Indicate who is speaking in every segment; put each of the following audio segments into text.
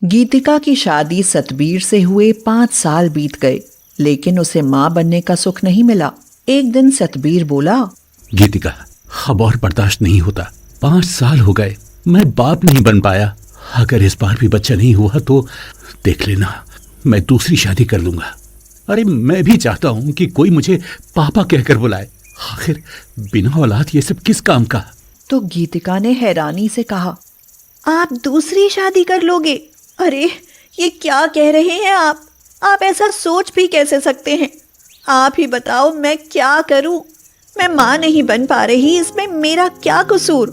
Speaker 1: गीतिका की शादी सतबीर से हुए 5 साल बीत गए, लेकिन उसे माँ बनने का सुख नहीं मिला। एक दिन सतबीर बोला,
Speaker 2: गीतिका, अब और बर्दाश्त नहीं होता। 5 साल हो गए, मैं बाप नहीं बन पाया। अगर इस बार भी बच्चा नहीं हुआ तो देख लेना, मैं दूसरी शादी कर लूंगा। अरे मैं भी चाहता हूं कि कोई मुझे पापा कहकर बुलाए। आखिर बिना औलाद ये सब किस काम का।
Speaker 1: तो गीतिका ने हैरानी से कहा, आप दूसरी शादी कर लोगे? अरे ये क्या कह रहे हैं आप ऐसा सोच भी कैसे सकते हैं? आप ही बताओ, मैं क्या करूं? मैं माँ नहीं बन पा रही, इसमें मेरा क्या कसूर?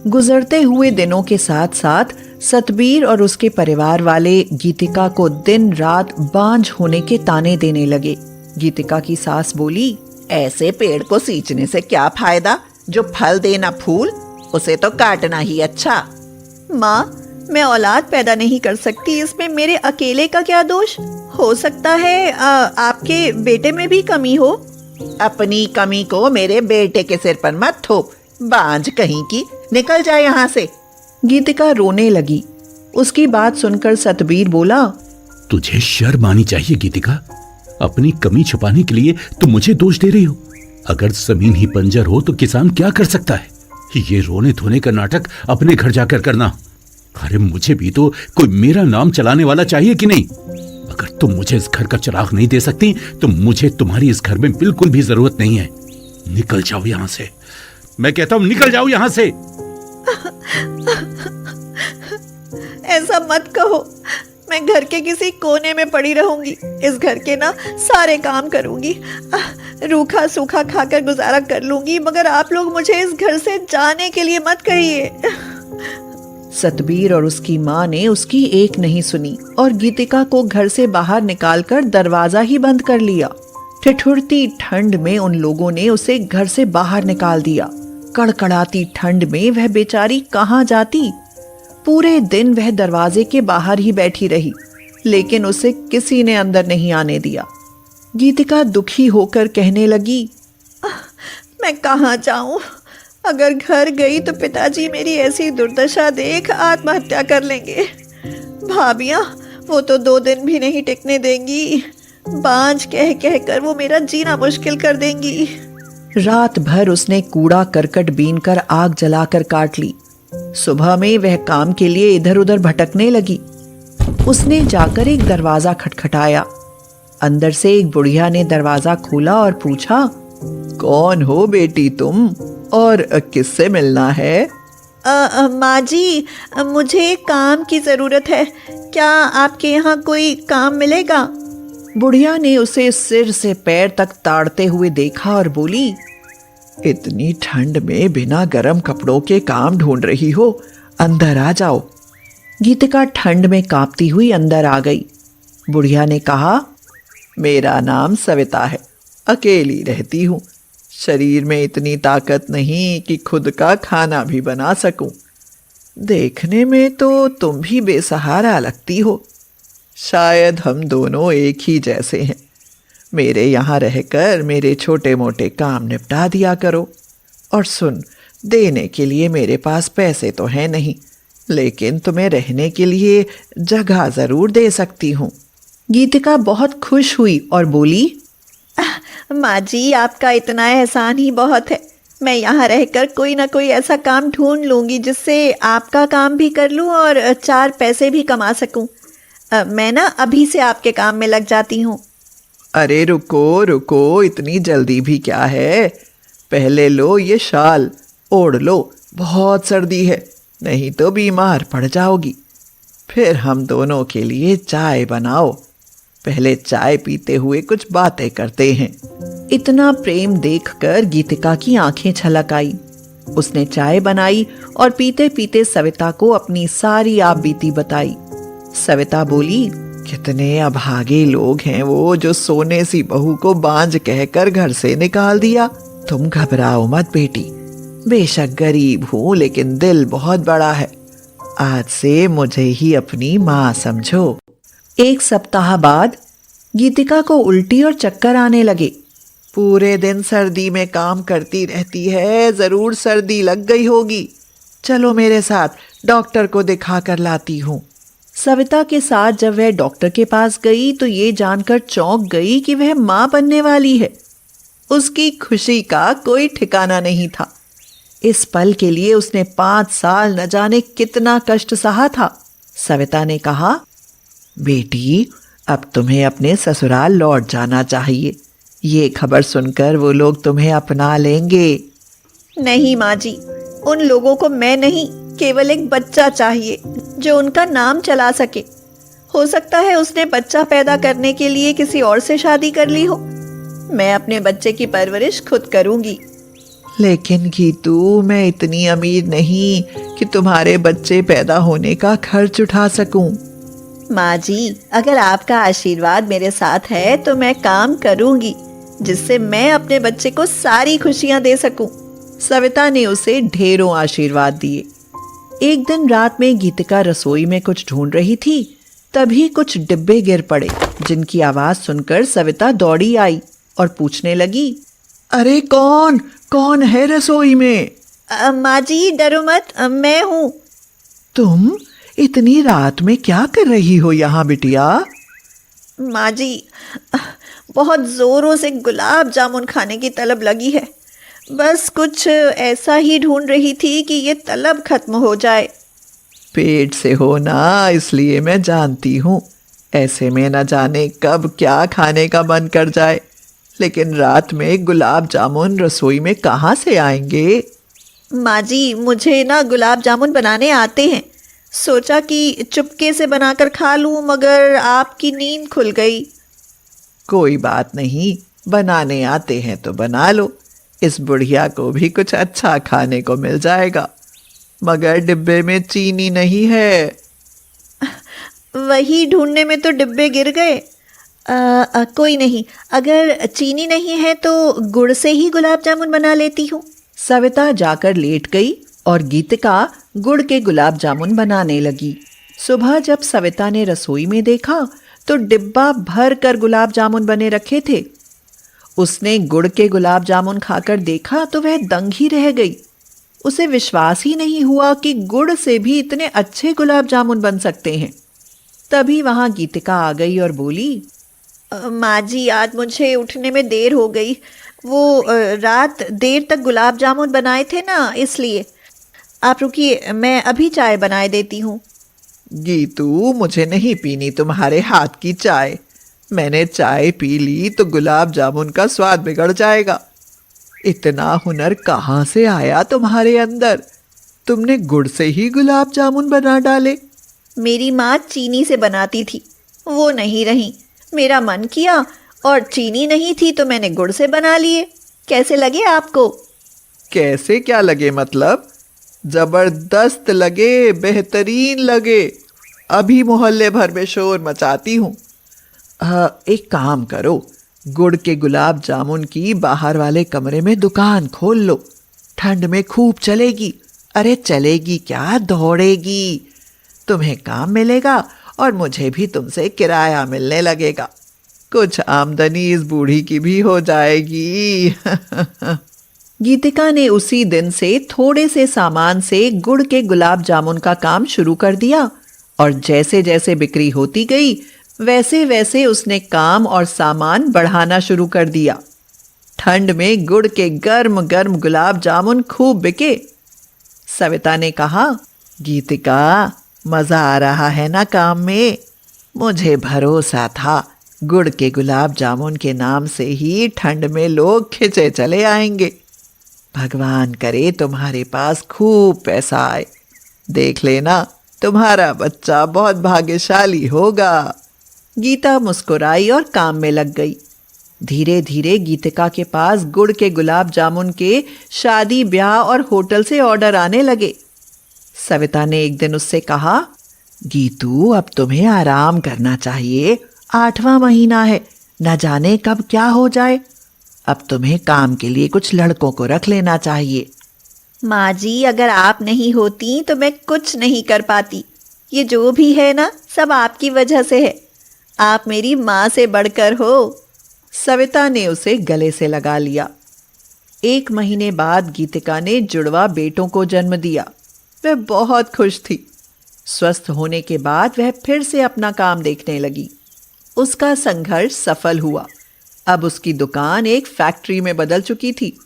Speaker 1: गुजरते हुए दिनों के साथ साथ सतबीर और उसके परिवार वाले गीतिका को दिन रात बांझ होने के ताने देने लगे। गीतिका की सास बोली, ऐसे पेड़ को सींचने से क्या फायदा? जो फल देना फूल, उसे तो काटना ही अच्छा। माँ, मैं औलाद पैदा नहीं कर सकती, इसमें मेरे अकेले का क्या दोष? हो सकता है आपके बेटे में भी कमी हो। अपनी कमी को मेरे बेटे के सिर पर मत थोप, बांझ कहीं की, निकल जाए यहाँ से। गीतिका रोने लगी। उसकी बात सुनकर सतबीर बोला,
Speaker 2: तुझे शर्म आनी चाहिए गीतिका। अपनी कमी छुपाने के लिए तुम मुझे दोष दे रही हो। अगर जमीन ही बंजर हो तो किसान क्या कर सकता है? ये रोने धोने का नाटक अपने घर जाकर करना। अरे मुझे भी तो कोई मेरा नाम चलाने वाला चाहिए कि नहीं? अगर तुम मुझे इस घर का चिराग नहीं दे सकती तो मुझे तुम्हारी इस घर में बिल्कुल भी जरूरत नहीं है। निकल जाओ यहां से, मैं कहता हूं निकल जाओ यहां से।
Speaker 1: ऐसा मत कहो, मैं घर के किसी कोने में पड़ी रहूंगी। इस घर के ना सारे काम करूंगी, रूखा सूखा खाकर गुजारा कर लूंगी, मगर आप लोग मुझे इस घर से जाने के लिए मत कहिए। सतबीर और उसकी माँ ने उसकी एक नहीं सुनी और गीतिका को घर से बाहर निकालकर दरवाजा ही बंद कर लिया। ठिठुरती ठंड में उन लोगों ने उसे घर से बाहर निकाल दिया। कड़कड़ाती ठंड में वह बेचारी कहाँ जाती? पूरे दिन वह दरवाजे के बाहर ही बैठी रही, लेकिन उसे किसी ने अंदर नहीं आने दिया। गीतिका दुखी होकर कहने लगी, मैं कहाँ जाऊं? अगर घर गई तो पिताजी मेरी ऐसी दुर्दशा देख आत्महत्या कर लेंगे। भाभियां, वो तो 2 दिन भी नहीं टिकने देंगी। बांझ कह कह कर वो मेरा जीना मुश्किल कर देंगी। रात भर उसने कूड़ा करकट बीनकर आग जलाकर काट ली। सुबह में वह काम के लिए इधर उधर भटकने लगी। उसने जाकर एक दरवाजा खटखटाया। अंदर से एक बुढ़िया ने दरवाजा खोला और पूछा, कौन हो बेटी तुम और किससे मिलना है? माँ जी, मुझे काम की जरूरत है, क्या आपके यहाँ कोई काम मिलेगा? बुढ़िया ने उसे सिर से पैर तक ताड़ते हुए देखा और बोली, इतनी ठंड में बिना गर्म कपड़ों के काम ढूंढ रही हो, अंदर आ जाओ। गीतिका ठंड में कांपती हुई अंदर आ गई। बुढ़िया ने कहा, मेरा नाम सविता है, अकेली रहती हूँ। शरीर में इतनी ताकत नहीं कि खुद का खाना भी बना सकूं। देखने में तो तुम भी बेसहारा लगती हो। शायद हम दोनों एक ही जैसे हैं। मेरे यहाँ रहकर मेरे छोटे मोटे काम निपटा दिया करो। और सुन, देने के लिए मेरे पास पैसे तो हैं नहीं, लेकिन तुम्हें रहने के लिए जगह जरूर दे सकती हूँ। गीतिका बहुत खुश हुई और बोली, माँ जी, आपका इतना एहसान ही बहुत है। मैं यहाँ रहकर कोई ना कोई ऐसा काम ढूंढ लूँगी जिससे आपका काम भी कर लूँ और 4 पैसे भी कमा सकूँ। मैं ना अभी से आपके काम में लग जाती हूँ। अरे रुको रुको, इतनी जल्दी भी क्या है? पहले लो ये शाल, ओढ़ लो, बहुत सर्दी है, नहीं तो बीमार पड़ जाओगी। फिर हम दोनों के लिए चाय बनाओ। पहले चाय पीते हुए कुछ बातें करते हैं। इतना प्रेम देखकर गीतिका की आंखें छलक आई। उसने चाय बनाई और पीते पीते सविता को अपनी सारी आपबीती बताई। सविता बोली, कितने अभागे लोग हैं वो जो सोने सी बहू को बांझ कहकर घर से निकाल दिया। तुम घबराओ मत बेटी, बेशक गरीब हूँ लेकिन दिल बहुत बड़ा है। आज से मुझे ही अपनी माँ समझो। 1 सप्ताह बाद गीतिका को उल्टी और चक्कर आने लगे। पूरे दिन सर्दी में काम करती रहती है, जरूर सर्दी लग गई होगी। चलो मेरे साथ, डॉक्टर को दिखा कर लाती हूँ। सविता के साथ जब वह डॉक्टर के पास गई तो ये जानकर चौंक गई कि वह मां बनने वाली है। उसकी खुशी का कोई ठिकाना नहीं था। इस पल के लिए उसने 5 साल न जाने कितना कष्ट सहा था। सविता ने कहा, बेटी, अब तुम्हें अपने ससुराल लौट जाना चाहिए। ये खबर सुनकर वो लोग तुम्हें अपना लेंगे।
Speaker 3: नहीं माँ जी, उन लोगों को मैं नहीं, केवल एक बच्चा चाहिए जो उनका नाम चला सके। हो सकता है उसने बच्चा पैदा करने के लिए किसी और से शादी कर ली हो। मैं अपने बच्चे की परवरिश खुद करूंगी।
Speaker 1: लेकिन गीतू, मैं इतनी अमीर नहीं कि तुम्हारे बच्चे पैदा होने का खर्च उठा सकूं।
Speaker 3: माँ जी, अगर आपका आशीर्वाद मेरे साथ है तो मैं काम करूंगी जिससे मैं अपने बच्चे को सारी खुशियां दे सकूं।
Speaker 1: सविता ने उसे ढेरों आशीर्वाद दिए। एक दिन रात में गीतिका रसोई में कुछ ढूंढ रही थी, तभी कुछ डिब्बे गिर पड़े, जिनकी आवाज सुनकर सविता दौड़ी आई और पूछने लगी, अरे कौन कौन है रसोई में?
Speaker 3: माँ जी, डरो मत, मैं हूँ।
Speaker 1: तुम इतनी रात में क्या कर रही हो यहाँ बिटिया?
Speaker 3: माँ जी, बहुत जोरों से गुलाब जामुन खाने की तलब लगी है। बस कुछ ऐसा ही ढूंढ रही थी कि ये तलब खत्म हो जाए।
Speaker 1: पेट से हो ना, इसलिए मैं जानती हूँ। ऐसे में न जाने कब क्या खाने का मन कर जाए। लेकिन रात में गुलाब जामुन रसोई में कहाँ से आएंगे?
Speaker 3: माँ जी, मुझे ना गुलाब जामुन बनाने आते हैं। सोचा कि चुपके से बनाकर खा लूँ, मगर आपकी नींद खुल गई।
Speaker 1: कोई बात नहीं, बनाने आते हैं तो बना लो। इस बुढ़िया को भी कुछ अच्छा खाने को मिल जाएगा। मगर डिब्बे में चीनी नहीं है।
Speaker 3: वही ढूंढने में तो डिब्बे गिर गए। कोई नहीं, अगर चीनी नहीं है तो गुड़ से ही गुलाब जामुन बना लेती हूँ।
Speaker 1: सविता जाकर लेट गई और गीतिका गुड़ के गुलाब जामुन बनाने लगी। सुबह जब सविता ने रसोई में देखा तो डिब्बा भर कर गुलाब जामुन बने रखे थे। उसने गुड़ के गुलाब जामुन खाकर देखा तो वह दंग ही रह गई। उसे विश्वास ही नहीं हुआ कि गुड़ से भी इतने अच्छे गुलाब जामुन बन सकते हैं। तभी वहां गीतिका आ गई और बोली,
Speaker 3: माँ जी, आज मुझे उठने में देर हो गई। वो रात देर तक गुलाब जामुन बनाए थे ना, इसलिए। आप रुकिए, मैं अभी चाय बनाए देती हूँ।
Speaker 1: गीतू, मुझे नहीं पीनी तुम्हारे हाथ की चाय। मैंने चाय पी ली तो गुलाब जामुन का स्वाद बिगड़ जाएगा। इतना हुनर कहाँ से आया तुम्हारे अंदर? तुमने गुड़ से ही गुलाब जामुन बना डाले।
Speaker 3: मेरी माँ चीनी से बनाती थी, वो नहीं रही। मेरा मन किया और चीनी नहीं थी तो मैंने गुड़ से बना लिए। कैसे लगे आपको?
Speaker 1: कैसे क्या लगे मतलब? जबरदस्त लगे, बेहतरीन लगे। अभी मोहल्ले भर में शोर मचाती हूँ। एक काम करो, गुड़ के गुलाब जामुन की बाहर वाले कमरे में दुकान खोल लो। ठंड में खूब चलेगी। अरे चलेगी क्या, दौड़ेगी। तुम्हें काम मिलेगा और मुझे भी तुमसे किराया मिलने लगेगा। कुछ आमदनी इस बूढ़ी की भी हो जाएगी। गीतिका ने उसी दिन से थोड़े से सामान से गुड़ के गुलाब जामुन का काम शुरू कर दिया और जैसे जैसे बिक्री होती गई वैसे वैसे उसने काम और सामान बढ़ाना शुरू कर दिया। ठंड में गुड़ के गर्म गर्म गुलाब जामुन खूब बिके। सविता ने कहा, गीतिका, मजा आ रहा है ना काम में? मुझे भरोसा था गुड़ के गुलाब जामुन के नाम से ही ठंड में लोग खिंचे चले आएंगे। भगवान करे तुम्हारे पास खूब पैसा आए। देख लेना, तुम्हारा बच्चा बहुत भाग्यशाली होगा। गीता मुस्कुराई और काम में लग गई। धीरे धीरे गीतिका के पास गुड़ के गुलाब जामुन के शादी, ब्याह और होटल से ऑर्डर आने लगे। सविता ने एक दिन उससे कहा, गीतू, अब तुम्हें आराम करना चाहिए। 8वां महीना है, न जाने कब क्या हो जाए। अब तुम्हें काम के लिए कुछ लड़कों को रख लेना चाहिए।
Speaker 3: माँ जी, अगर आप नहीं होती तो मैं कुछ नहीं कर पाती। ये जो भी है ना, सब आपकी वजह से है। आप मेरी माँ से बढ़कर हो।
Speaker 1: सविता ने उसे गले से लगा लिया। 1 महीने बाद गीतिका ने जुड़वा बेटों को जन्म दिया। वह बहुत खुश थी। स्वस्थ होने के बाद वह फिर से अपना काम देखने लगी। उसका संघर्ष सफल हुआ। अब उसकी दुकान एक फैक्ट्री में बदल चुकी थी।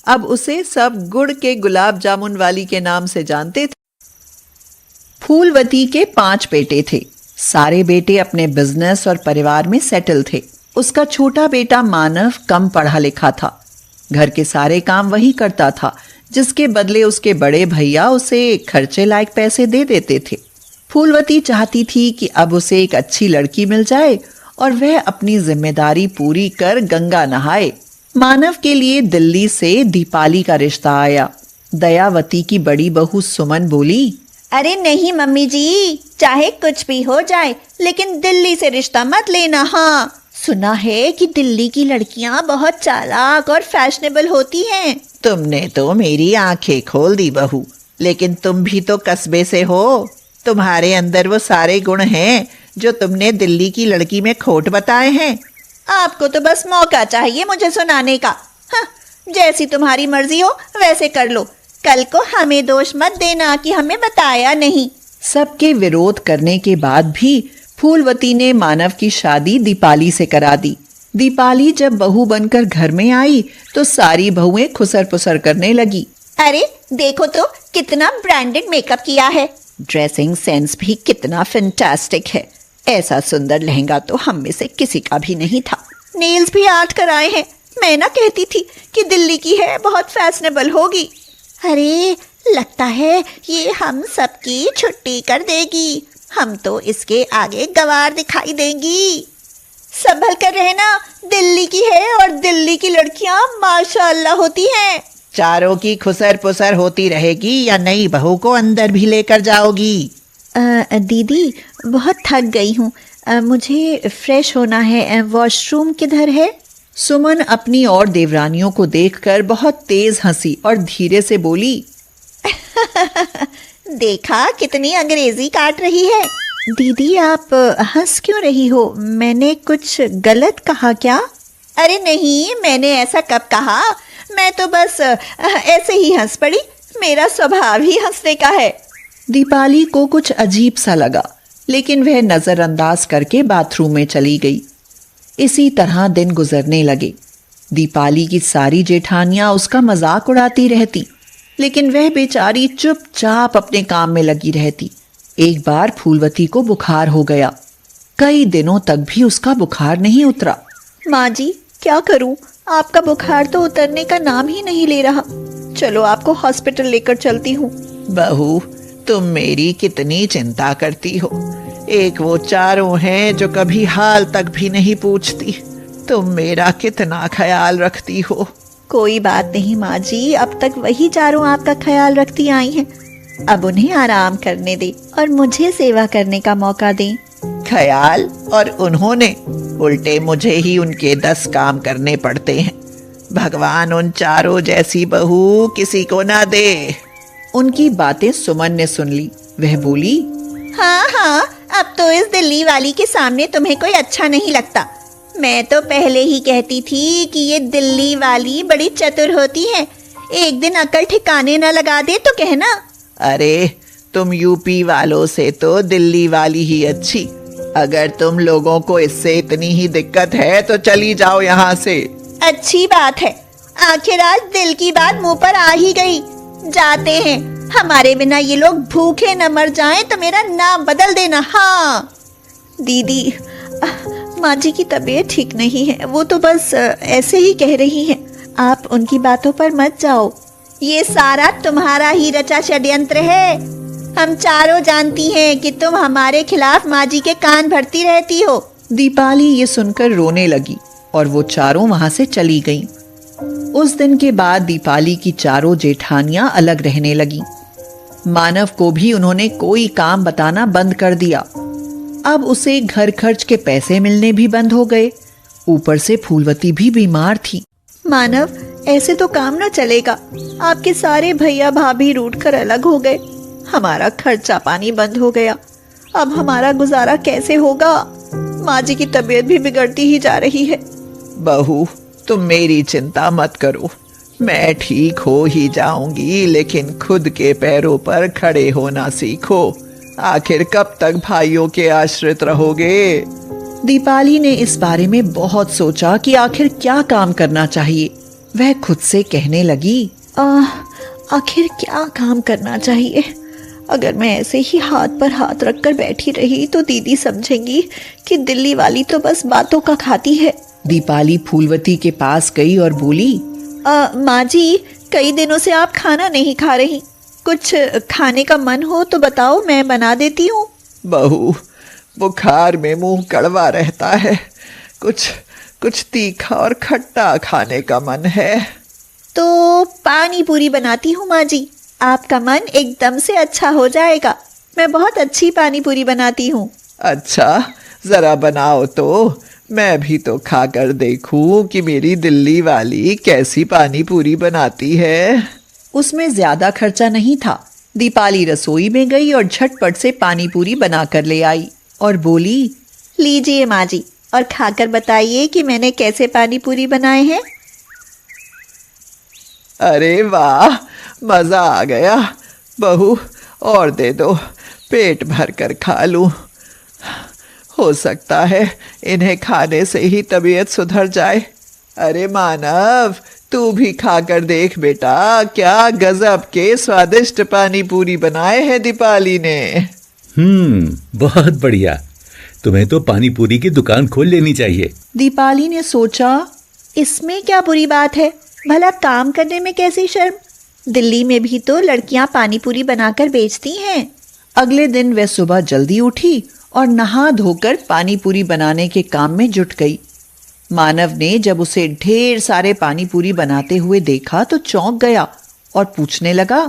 Speaker 1: अब उसे सब गुड़ के गुलाब जामुन वाली के नाम से जानते थे। फूलवती के 5 बेटे थे। सारे बेटे अपने बिजनेस और परिवार में सेटल थे। उसका छोटा बेटा मानव कम पढ़ा लिखा था। घर के सारे काम वही करता था, जिसके बदले उसके बड़े भैया उसे खर्चे लायक पैसे दे देते थे। फूलवती चाहती थी कि अब उसे एक अच्छी लड़की मिल जाए और वह अपनी जिम्मेदारी पूरी कर गंगा नहाए। मानव के लिए दिल्ली से दीपाली का रिश्ता आया। दयावती की बड़ी बहू सुमन बोली,
Speaker 3: अरे नहीं मम्मी जी, चाहे कुछ भी हो जाए लेकिन दिल्ली से रिश्ता मत लेना। हाँ, सुना है कि दिल्ली की लड़कियां बहुत चालाक और फैशनेबल होती हैं।
Speaker 1: तुमने तो मेरी आंखें खोल दी बहू, लेकिन तुम भी तो कस्बे से हो। तुम्हारे अंदर वो सारे गुण हैं जो तुमने दिल्ली की लड़की में खोट बताए हैं।
Speaker 3: आपको तो बस मौका चाहिए मुझे सुनाने का। हाँ, जैसी तुम्हारी मर्जी हो वैसे कर लो। कल को हमें दोष मत देना कि हमें बताया नहीं।
Speaker 1: सबके विरोध करने के बाद भी फूलवती ने मानव की शादी दीपाली से करा दी। दीपाली जब बहू बनकर घर में आई तो सारी बहुएं खुसर पुसर करने लगी।
Speaker 3: अरे देखो तो कितना ब्रांडेड मेकअप किया है। ड्रेसिंग सेंस भी कितना फैंटास्टिक है। ऐसा सुंदर लहंगा तो हम में से किसी का भी नहीं था। नेल्स भी आर्ट कराए हैं। मैं ना कहती थी कि दिल्ली की है, बहुत फैशनेबल होगी। अरे लगता है ये हम सबकी छुट्टी कर देगी। हम तो इसके आगे गवार दिखाई देंगी। संभल कर रहना, दिल्ली की है और दिल्ली की लड़कियां माशाअल्लाह होती हैं।
Speaker 1: चारों की खुसर पुसर होती रहेगी या नई बहू को अंदर भी लेकर जाओगी?
Speaker 3: दीदी बहुत थक गई हूँ, मुझे फ्रेश होना है। वॉशरूम किधर है?
Speaker 1: सुमन अपनी और देवरानियों को देखकर बहुत तेज हंसी और धीरे से बोली,
Speaker 3: देखा कितनी अंग्रेजी काट रही है। दीदी आप हंस क्यों रही हो? मैंने कुछ गलत कहा क्या? अरे नहीं, मैंने ऐसा कब कहा? मैं तो बस ऐसे ही हंस पड़ी। मेरा स्वभाव ही हंसने का है।
Speaker 1: दीपाली को कुछ अजीब सा लगा, लेकिन वह नजरअंदाज करके बाथरूम में चली गई। इसी तरह दिन गुजरने लगे। दीपाली की सारी जेठानियां उसका मजाक उड़ाती रहती, लेकिन वह बेचारी चुपचाप अपने काम में लगी रहती। एक बार फूलवती को बुखार हो गया। कई दिनों तक भी उसका बुखार नहीं उतरा।
Speaker 3: माँ जी क्या करूं? आपका बुखार तो उतरने का नाम ही नहीं ले रहा। चलो आपको हॉस्पिटल लेकर चलती हूँ।
Speaker 1: बहू, तुम मेरी कितनी चिंता करती हो। एक वो चारों हैं जो कभी हाल तक भी नहीं पूछती। तुम मेरा कितना ख्याल रखती हो।
Speaker 3: कोई बात नहीं माँ जी, अब तक वही चारों आपका ख्याल रखती आई हैं। अब उन्हें आराम करने दे और मुझे सेवा करने का मौका दें।
Speaker 1: ख्याल और उन्होंने, उल्टे मुझे ही उनके 10 काम करने पड़ते हैं। भगवान उन चारों जैसी बहू किसी को ना दे। उनकी बातें सुमन ने सुन ली। वह बोली,
Speaker 3: हाँ हाँ, अब तो इस दिल्ली वाली के सामने तुम्हें कोई अच्छा नहीं लगता। मैं तो पहले ही कहती थी कि ये दिल्ली वाली बड़ी चतुर होती है। एक दिन अकल ठिकाने न लगा दे तो कहना।
Speaker 1: अरे तुम यूपी वालों से तो दिल्ली वाली ही अच्छी। अगर तुम लोगों को इससे इतनी ही दिक्कत है तो चली जाओ यहाँ से।
Speaker 3: अच्छी बात है, आखिर आज दिल की बात मुंह पर आ ही गई। जाते हैं, हमारे बिना ये लोग भूखे न मर जाएं तो मेरा नाम बदल देना। हाँ दीदी, माँ जी की तबीयत ठीक नहीं है। वो तो बस ऐसे ही कह रही हैं। आप उनकी बातों पर मत जाओ। ये सारा तुम्हारा ही रचा षड्यंत्र है। हम चारों जानती हैं कि तुम हमारे खिलाफ माँ जी के कान भरती रहती हो।
Speaker 1: दीपाली ये सुनकर रोने लगी और वो चारों वहां से चली गईं। उस दिन के बाद दीपाली की चारों जेठानियां अलग रहने लगी। मानव को भी उन्होंने कोई काम बताना बंद कर दिया। अब उसे घर खर्च के पैसे मिलने भी बंद हो गए। ऊपर से फूलवती भी बीमार थी।
Speaker 3: मानव, ऐसे तो काम न चलेगा। आपके सारे भैया भाभी रूठ कर अलग हो गए। हमारा खर्चा पानी बंद हो गया। अब हमारा गुजारा कैसे होगा? माँ जी की तबीयत भी बिगड़ती ही जा रही है।
Speaker 1: बहू, तुम मेरी चिंता मत करो। मैं ठीक हो ही जाऊंगी, लेकिन खुद के पैरों पर खड़े होना सीखो।
Speaker 4: आखिर कब तक भाइयों के आश्रित रहोगे?
Speaker 1: दीपाली ने इस बारे में बहुत सोचा कि आखिर क्या काम करना चाहिए। वह खुद से कहने लगी,
Speaker 3: आखिर क्या काम करना चाहिए? अगर मैं ऐसे ही हाथ पर हाथ रखकर बैठी रही तो दीदी समझेंगी कि दिल्ली वाली तो बस बातों का खाती है।
Speaker 1: दीपाली फूलवती के पास गई और बोली,
Speaker 3: माँ जी, कई दिनों से आप खाना नहीं खा रही। कुछ खाने का मन हो तो बताओ, मैं बना देती हूँ।
Speaker 4: बहू, बुखार में मुंह कड़वा रहता है, कुछ तीखा और खट्टा खाने का मन है।
Speaker 3: तो पानी पूरी बनाती हूँ माँ जी, आपका मन एकदम से अच्छा हो जाएगा। मैं बहुत अच्छी पानी पूरी बनाती हूँ।
Speaker 4: अच्छा, जरा बनाओ तो, मैं भी तो खाकर देखूं कि मेरी दिल्ली वाली कैसी पानी पूरी बनाती है।
Speaker 1: उसमें ज्यादा खर्चा नहीं था। दीपाली रसोई में गई और झटपट से पानी पूरी बनाकर ले आई और बोली,
Speaker 3: लीजिए माँ जी, और खाकर बताइए कि मैंने कैसे पानी पूरी बनाए हैं।
Speaker 4: अरे वाह, मजा आ गया। बहू, और दे दो, पेट भर कर खा लूं। हो सकता है इन्हें खाने से ही तबीयत सुधर जाए। अरे मानव, तू भी खाकर देख बेटा, क्या गजब के स्वादिष्ट पानी पूरी बनाए हैं दीपाली ने।
Speaker 2: बहुत बढ़िया। तुम्हें तो पानी पूरी की दुकान खोल लेनी चाहिए।
Speaker 1: दीपाली ने सोचा,
Speaker 3: इसमें क्या बुरी बात है? भला काम करने में कैसी शर्म? दिल्ली में भी तो लड़कियां पानी पूरी बनाकर बेचती हैं।
Speaker 1: अगले दिन वह सुबह जल्दी उठी और नहा धोकर पानी पूरी बनाने के काम में जुट गई। मानव ने जब उसे ढेर सारे पानी पूरी बनाते हुए देखा तो चौंक गया और पूछने लगा,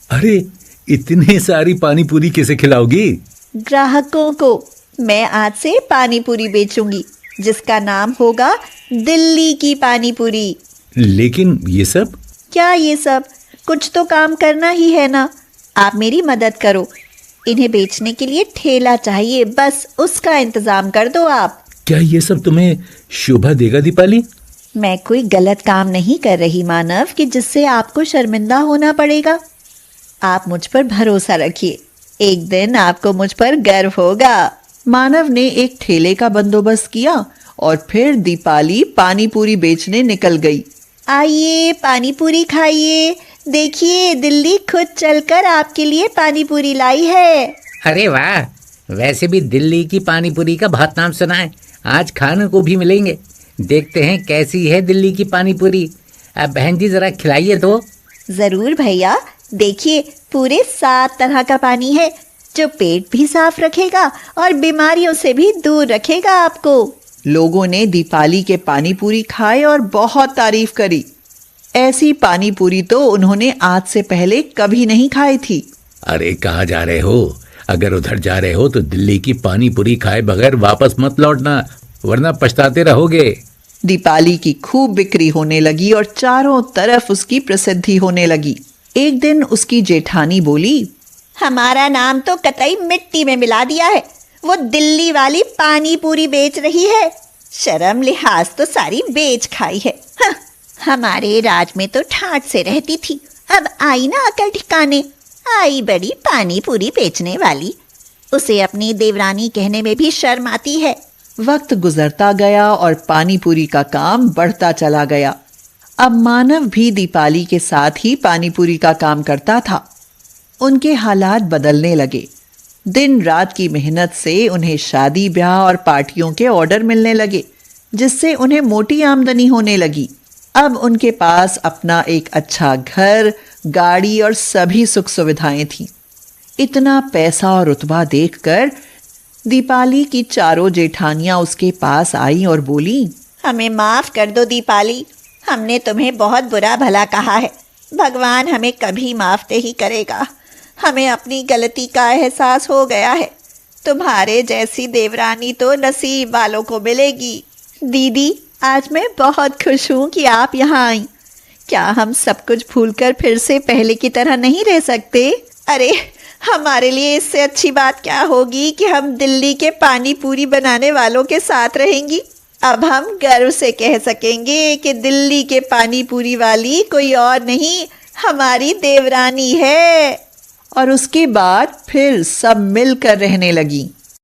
Speaker 2: अरे, इतने सारी पानी पूरी कैसे खिलाओगी?
Speaker 3: ग्राहकों को मैं आज से पानी पूरी बेचूंगी, जिसका नाम होगा दिल्ली की पानी पूरी।
Speaker 2: लेकिन ये सब?
Speaker 3: क्या ये सब? कुछ तो काम करना ही है ना। आप मेरी मदद करो। इन्हें बेचने के लिए ठेला चाहिए, बस उसका इंतजाम कर दो आप।
Speaker 2: क्या ये सब तुम्हें शोभा देगा दीपाली?
Speaker 3: मैं कोई गलत काम नहीं कर रही मानव कि जिससे आपको शर्मिंदा होना पड़ेगा। आप मुझ पर भरोसा रखिए, एक दिन आपको मुझ पर गर्व होगा।
Speaker 1: मानव ने एक ठेले का बंदोबस्त किया और फिर दीपाली पानी पूरी बेचने निकल गई।
Speaker 3: आइए, पानी पूरी खाइए। देखिए, दिल्ली खुद चलकर आपके लिए पानी पूरी लाई है।
Speaker 5: अरे वाह, वैसे भी दिल्ली की पानी पूरी का बहुत नाम सुना है। आज खाने को भी मिलेंगे। देखते हैं कैसी है दिल्ली की पानी पूरी। अब बहन जी जरा खिलाइए तो।
Speaker 3: जरूर भैया, देखिए पूरे 7 तरह का पानी है जो पेट भी साफ रखेगा और बीमारियों से भी दूर रखेगा आपको।
Speaker 1: लोगों ने दीपाली के पानी पूरी खाए और बहुत तारीफ करी। ऐसी पानी पूरी तो उन्होंने आज से पहले कभी नहीं खाई थी।
Speaker 2: अरे, कहाँ जा रहे हो? अगर उधर जा रहे हो तो दिल्ली की पानी पूरी खाए बगैर वापस मत लौटना, वरना पछताते रहोगे।
Speaker 1: दीपाली की खूब बिक्री होने लगी और चारों तरफ उसकी प्रसिद्धि होने लगी। एक दिन उसकी जेठानी बोली,
Speaker 3: हमारा नाम तो कतई मिट्टी में मिला दिया है। वो दिल्ली वाली पानी पूरी बेच रही है। शर्म लिहाज तो सारी बेच खाई है। हाँ, हमारे राज में तो ठाठ से रहती थी, अब आई ना अकल ठिकाने। आई बड़ी पानी पूरी बेचने वाली। उसे अपनी देवरानी कहने में भी शर्म आती है।
Speaker 1: वक्त गुजरता गया और पानी पूरी का काम बढ़ता चला गया। अब मानव भी दीपाली के साथ ही पानी पूरी का काम करता था। उनके हालात बदलने लगे। दिन रात की मेहनत से उन्हें शादी ब्याह और पार्टियों के ऑर्डर मिलने लगे, जिससे उन्हें मोटी आमदनी होने लगी। अब उनके पास अपना एक अच्छा घर, गाड़ी और सभी सुख सुविधाएं थीं। इतना पैसा और रुतबा देखकर दीपाली की चारों जेठानियां उसके पास आई और बोली,
Speaker 3: हमें माफ कर दो दीपाली, हमने तुम्हें बहुत बुरा भला कहा है। भगवान हमें कभी माफ नहीं करेगा। हमें अपनी गलती का एहसास हो गया है। तुम्हारे जैसी देवरानी तो नसीब वालों को मिलेगी। दीदी, आज मैं बहुत खुश हूँ कि आप यहाँ आई। क्या हम सब कुछ भूलकर फिर से पहले की तरह नहीं रह सकते? अरे, हमारे लिए इससे अच्छी बात क्या होगी कि हम दिल्ली के पानी पूरी बनाने वालों के साथ रहेंगी। अब हम गर्व से कह सकेंगे कि दिल्ली के पानी पूरी वाली कोई और नहीं, हमारी देवरानी है।
Speaker 1: और उसके बाद फिर सब मिलकर रहने लगी।